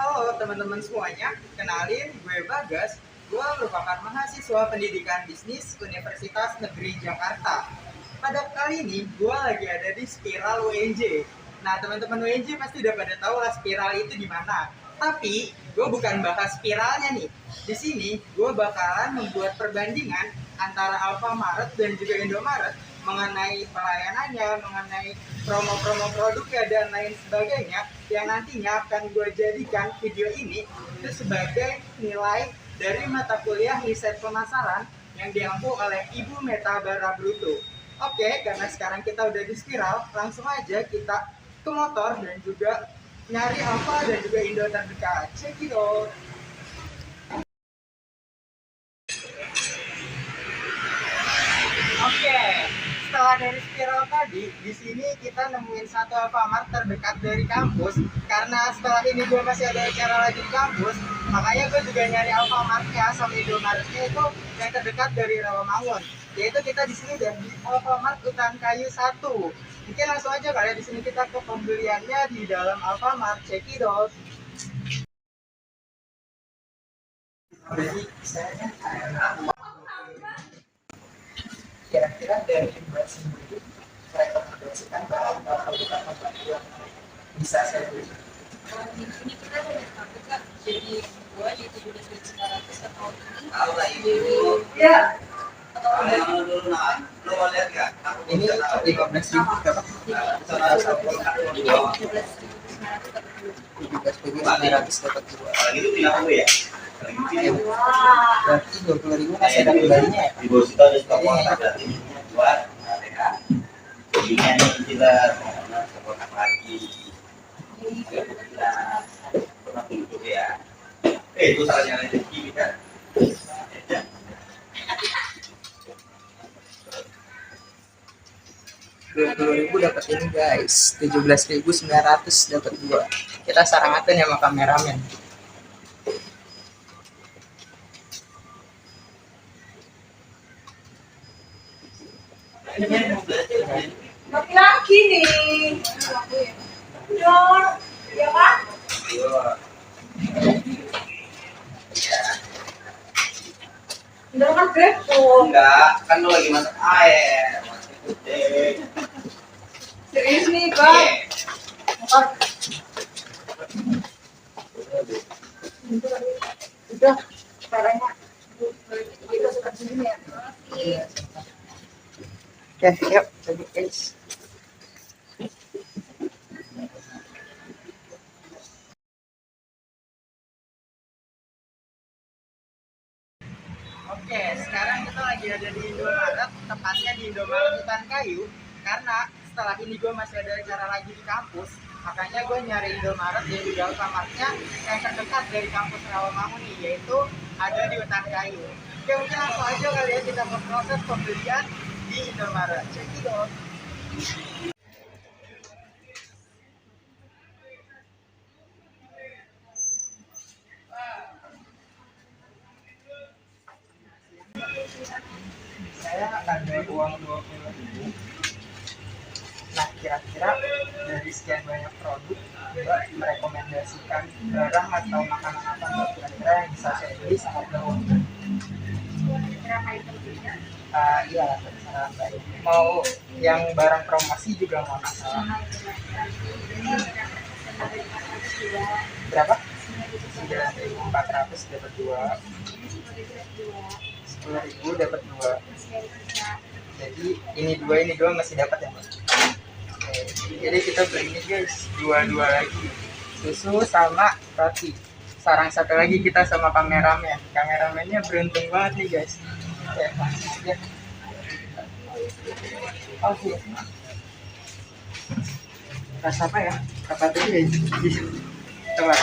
Halo teman-teman semuanya, kenalin gue Bagas. Gue merupakan mahasiswa pendidikan bisnis Universitas Negeri Jakarta. Pada kali ini gue lagi ada di Spiral UNJ. Nah teman-teman UNJ pasti udah pada tahu lah Spiral itu di mana. Tapi gue bukan bahas spiralnya nih. Di sini gue bakalan membuat perbandingan antara Alfamart dan juga Indomaret mengenai pelayanannya, mengenai promo-promo produknya dan lain sebagainya yang nantinya akan gue jadikan video ini itu sebagai nilai dari mata kuliah riset pemasaran yang diampu oleh Ibu Meta Barabruto. Oke, karena sekarang kita udah di Spiral, langsung aja kita ke motor dan juga nyari Alfa dan juga Indo terdekat. Check it out. Oke, setelah dari Spiral tadi, di sini kita nemuin satu Alfamart terdekat dari kampus. Karena setelah ini gue masih ada acara lagi di kampus, makanya gue juga nyari Alfamartnya sama Indomaretnya itu yang terdekat dari Rawamangun. Yaitu kita di sini udah di Alfamart Utan Kayu 1. Mungkin langsung aja kali ya di sini kita ke pembeliannya di dalam Alfamart. Check it out. Jadi saya kira-kira dari impresi itu rekomendasikan bahwa produk apa yang bisa saya beli. Ini kita ada produk kak, jadi dua di 17.900 atau ini Ya, ini 15.000 berapa? 17.900 dapat dua. Kalau gitu bilang aku ya. Berarti 20.000 masih ada kembalinya ya? Di bawah situ ada stok kotak berarti minumnya buat mereka. Ini hanya cicilan, karena kotak lagi. Pernah duduk ya. Itu salahnya rezeki kan. 20.000 dapat ini guys, 17.900 dapat dua. Kita sarangatin ya sama kameramen. Laki-laki nih. Dor, ya kan? Udah kan grepo. Enggak, kan lo lagi masak air. Masak putih. Serius nih bang. Udah, caranya kita suka sini ya. Oke, yuk, jadi guys. Oke, sekarang kita lagi ada di Indomaret, tepatnya di Indomaret Utan Kayu. Karena setelah ini gue masih ada acara lagi di kampus, makanya gue nyari Indomaret yang di Alfamartnya yang terdekat dari kampus Rawamangun nih, yaitu ada di Utan Kayu. Oke, mungkin langsung aja kali ya kita proses pembelian di Indomaret. Check it out. Saya ada uang 20.000. Nah, kira-kira dari sekian banyak produk, Mbak merekomendasikan barang atau makanan apa Mbak kira-kira yang bisa saya beli sangat jauh? Berapa item juga? Iya, terserah Mbak. Mau yang barang promosi juga mau masalah. Berapa? 9.400 dapat 2. 10.000 dapat 2. Jadi ini dua masih dapat ya Mbak? Oke, jadi kita beli ini guys, dua lagi, susu sama roti. Sarang satu lagi kita sama kameramennya beruntung banget nih guys. Oke, langsung aja. Oke, rasa apa ya? Apa tadi guys? Coba.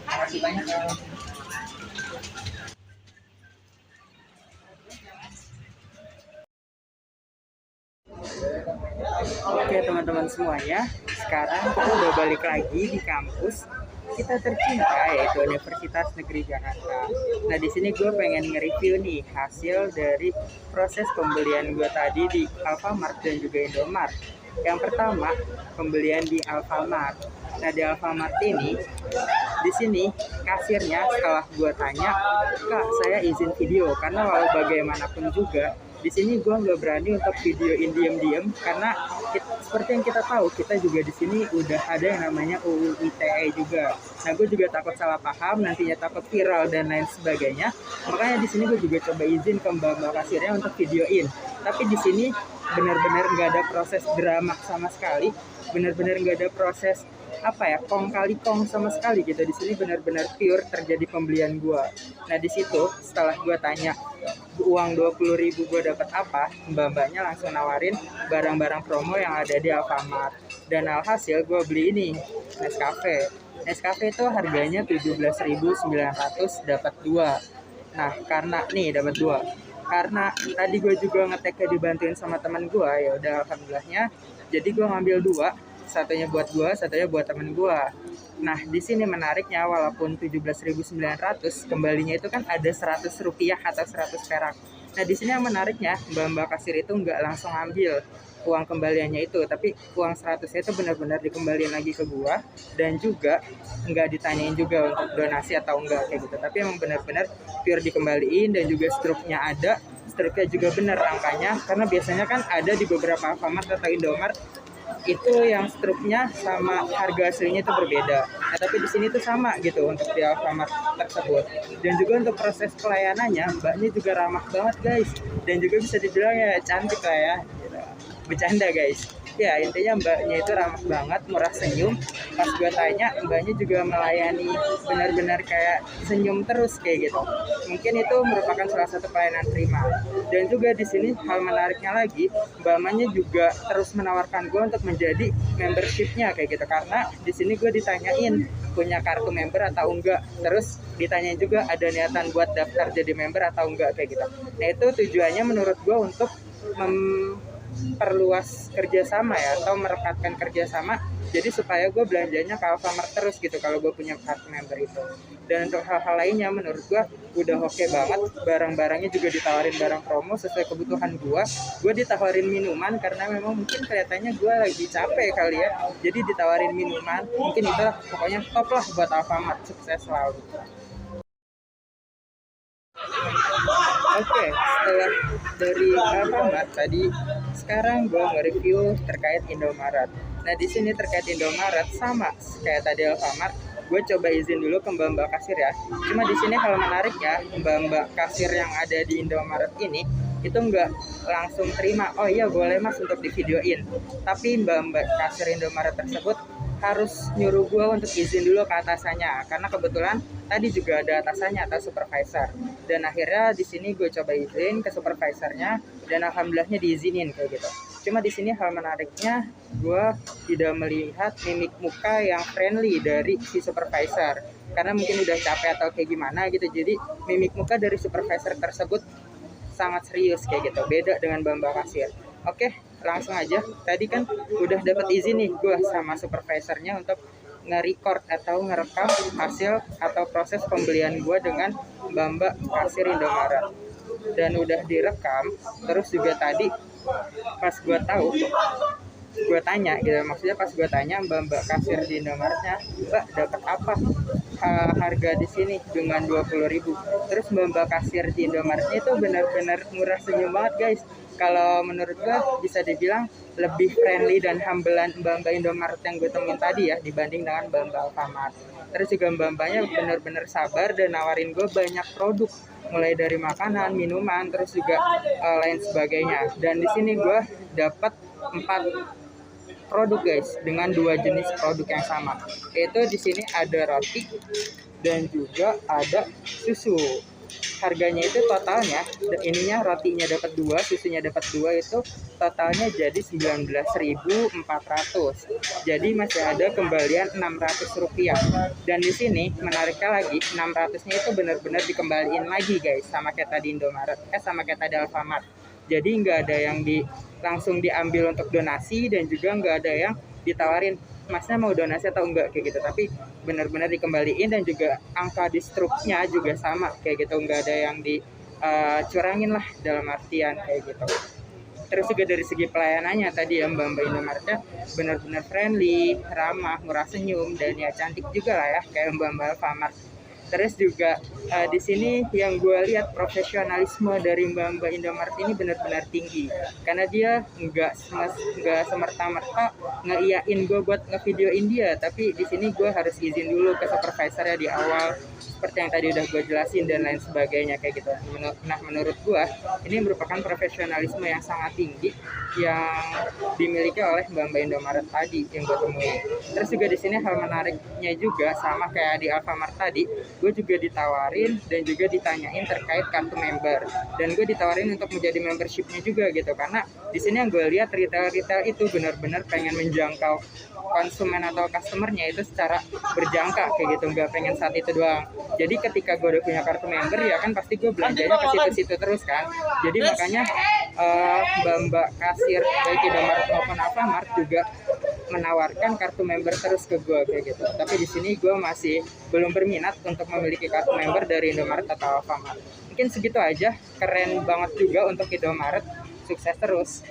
Makasih banyak ya. teman-teman semuanya, sekarang kita udah balik lagi di kampus kita tercinta, yaitu Universitas Negeri Jakarta. Nah, di sini gue pengen nge-review nih hasil dari proses pembelian gue tadi di Alfamart dan juga Indomart. Yang pertama, pembelian di Alfamart. Nah, di Alfamart ini, di sini kasirnya setelah gue tanya, "Kak, saya izin video," karena walau bagaimanapun juga di sini gue nggak berani untuk videoin diam-diam karena seperti yang kita tahu, kita juga di sini udah ada yang namanya UU ITE juga. Nah, gue juga takut salah paham, nantinya takut viral dan lain sebagainya. Makanya di sini gue juga coba izin ke mbak-mbak kasirnya untuk videoin. Tapi di sini benar-benar nggak ada proses drama sama sekali, benar-benar nggak ada proses kong kali kong sama sekali gitu. Di sini benar-benar pure terjadi pembelian gua. Nah, di situ setelah gua tanya uang 20.000 gua dapat apa, mbak-mbaknya langsung nawarin barang-barang promo yang ada di Alfamart. Dan alhasil gua beli ini Nescafe. Nescafe itu harganya 17.900 dapat 2. Nah, karena nih dapat 2. Karena tadi gue juga ngeteknya dibantuin sama teman gue, ya udah alhamdulillahnya. Jadi gue ngambil 2, satunya buat gue, satunya buat temen gue. Nah, di sini menariknya walaupun 17.900, kembalinya itu kan ada 100 rupiah atau 100 perak. Nah, di sini yang menariknya, mbak-mbak kasir itu nggak langsung ambil uang kembaliannya itu, tapi uang 100 itu benar-benar dikembaliin lagi ke gua, dan juga nggak ditanyain juga untuk donasi atau enggak kayak gitu, tapi emang benar-benar pure dikembaliin. Dan juga struknya ada, struknya juga benar angkanya, karena biasanya kan ada di beberapa Alfamart atau Indomart itu yang struknya sama harga aslinya itu berbeda. Nah, tapi di sini tuh sama gitu untuk di Alfamart tersebut. Dan juga untuk proses pelayanannya, mbaknya juga ramah banget guys, dan juga bisa dibilang ya cantik lah ya gitu. Bercanda guys, ya intinya mbaknya itu ramah banget, murah senyum. Pas gue tanya, mbaknya juga melayani benar-benar kayak senyum terus kayak gitu. Mungkin itu merupakan salah satu pelayanan prima. Dan juga di sini hal menariknya lagi, mbaknya juga terus menawarkan gue untuk menjadi membershipnya kayak gitu, karena di sini gue ditanyain punya kartu member atau enggak, terus ditanyain juga ada niatan buat daftar jadi member atau enggak kayak gitu. Nah, itu tujuannya menurut gue untuk memperluas kerjasama ya, atau merekatkan kerjasama, jadi supaya gue belanjanya ke Alfamart terus gitu kalau gue punya kartu member itu. Dan untuk hal-hal lainnya menurut gue udah oke banget, barang-barangnya juga ditawarin barang promo sesuai kebutuhan gue ditawarin minuman karena memang mungkin kelihatannya gue lagi capek kali ya, jadi ditawarin minuman. Mungkin itu pokoknya top lah buat Alfamart, sukses selalu. Oke, setelah dari Alfamart tadi, sekarang gue nge-review terkait Indomaret. Nah, di sini terkait Indomaret sama kayak tadi Alfamart, gue coba izin dulu ke mbak-mbak kasir ya. Cuma di sini hal menariknya, mbak-mbak kasir yang ada di Indomaret ini itu nggak langsung terima, "Oh iya boleh mas untuk divideoin." Tapi mbak-mbak kasir Indomaret tersebut harus nyuruh gue untuk izin dulu ke atasannya, karena kebetulan tadi juga ada atasannya atau supervisor. Dan akhirnya di sini gue coba izin ke supervisornya dan alhamdulillahnya diizinin kayak gitu. Cuma di sini hal menariknya, gue tidak melihat mimik muka yang friendly dari si supervisor, karena mungkin udah capek atau kayak gimana gitu. Jadi mimik muka dari supervisor tersebut sangat serius kayak gitu, beda dengan mbak-mbak kasir. Oke, langsung aja. Tadi kan udah dapat izin nih gue sama supervisornya untuk nge-record atau ngerekam hasil atau proses pembelian gue dengan mbak-mbak kasir Indomaret. Dan udah direkam. Terus juga tadi pas gue tanya gitu, maksudnya pas gue tanya mbak-mbak kasir di Indomaretnya, "Mbak, dapat apa harga di sini dengan 20.000?" Terus mbak-mbak kasir di Indomaretnya itu benar-benar murah senyum banget guys. Kalau menurut gue bisa dibilang lebih friendly dan humblean mbak-mbak Indomaret yang gue temuin tadi ya, dibanding dengan mbak-mbak Alfamart. Terus juga mbak-mbaknya benar-benar sabar dan nawarin gue banyak produk, mulai dari makanan, minuman, terus juga lain sebagainya. Dan di sini gue dapat 4 produk guys, dengan 2 jenis produk yang sama. Yaitu di sini ada roti dan juga ada susu. Harganya itu totalnya, ininya rotinya dapat 2, susunya dapat 2, itu totalnya jadi 19.400. Jadi masih ada kembalian 600 rupiah. Dan di sini menariknya lagi, 600-nya itu benar-benar dikembaliin lagi guys, sama kayak tadi Indomaret, sama kayak tadi Alfamart. Jadi nggak ada yang langsung diambil untuk donasi, dan juga nggak ada yang ditawarin masnya mau donasi atau enggak kayak gitu, tapi benar-benar dikembaliin, dan juga angka di struknya juga sama kayak gitu, nggak ada yang dicurangin lah dalam artian kayak gitu. Terus juga dari segi pelayanannya tadi ya, Mbak Indomaretnya benar-benar friendly, ramah, murah senyum, dan ya cantik juga lah ya kayak Mbak Alfamart. Terus juga di sini yang gue lihat profesionalisme dari Mbak Indomaret ini benar-benar tinggi, karena dia nggak semerta-merta ngeiyain gue buat ngevideoin dia, tapi di sini gue harus izin dulu ke supervisornya di awal, seperti yang tadi udah gue jelasin dan lain sebagainya kayak gitu. Nah, menurut gue ini merupakan profesionalisme yang sangat tinggi yang dimiliki oleh Mbak Indomaret tadi yang gue temui. Terus juga di sini hal menariknya juga sama kayak di Alfamart tadi, gue juga ditawarin dan juga ditanyain terkait kartu member, dan gue ditawarin untuk menjadi membershipnya juga gitu, karena di sini yang gue lihat retail itu benar-benar pengen menjangkau konsumen atau customernya itu secara berjangka kayak gitu, nggak pengen saat itu doang. Jadi ketika gue udah punya kartu member ya kan pasti gue belanjanya ke situ-situ terus kan. Jadi makanya mbak-mbak kasir baik Indomaret maupun Alfamart juga menawarkan kartu member terus ke gue kayak gitu. Tapi di sini gue masih belum berminat untuk memiliki kartu member dari Indomaret atau Alfamart. Mungkin segitu aja, keren banget juga untuk Indomaret, sukses terus.